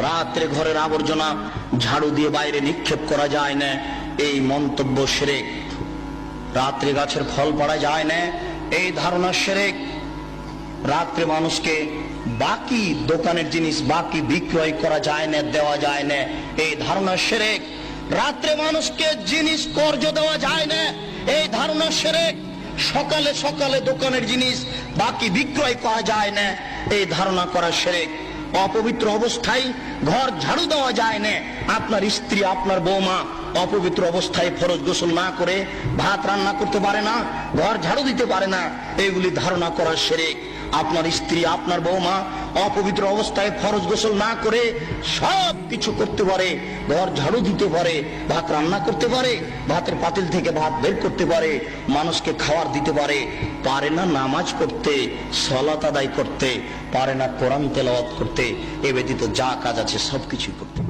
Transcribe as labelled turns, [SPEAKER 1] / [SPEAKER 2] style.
[SPEAKER 1] রাত্রে ঘরের আবর্জনা ঝাড়ু দিয়ে বাইরে নিক্ষেপ করা যায় না, এই মন্তব্য শিরক। রাত্রে গাছের ফল পাড়া যায় না, এই ধারণা শিরক। রাত্রে মানুষকে বাকি দোকানের জিনিস বাকি বিক্রয় করা যায় না, দেওয়া যায় না, এই ধারণা শিরক। রাত্রে মানুষকে জিনিস কর্জ দেওয়া যায় না, এই ধারণা শিরক। সকালে সকালে দোকানের জিনিস বাকি বিক্রয় করা যায় না, এই ধারণা করা শিরক। অপবিত্র অবস্থায় ঘর ঝাড়ু দেওয়া যায় না। আপনার স্ত্রী, আপনার বৌমা অপবিত্র অবস্থায় ফরজ গোসল না করে ভাত রান্না করতে পারে না, ঘর ঝাড়ু দিতে পারে না, এগুলি ধারণা করা শিরক। আপনার স্ত্রী, আপনার বৌমা অপবিত্র অবস্থায় ফরজ গোসল না করে সব কিছু করতে পারে, ঘর ঝাড়ু দিতে পারে, ভাত রান্না করতে পারে, ভাতের পাতিল থেকে ভাত বের করতে পারে, মানুষকে খাবার দিতে পারে, পারে না নামাজ পড়তে, সালাত আদায় করতে, পারে না কোরআন তেলাওয়াত করতে, এ ব্যতীত যা কাজ আছে সবকিছু করতে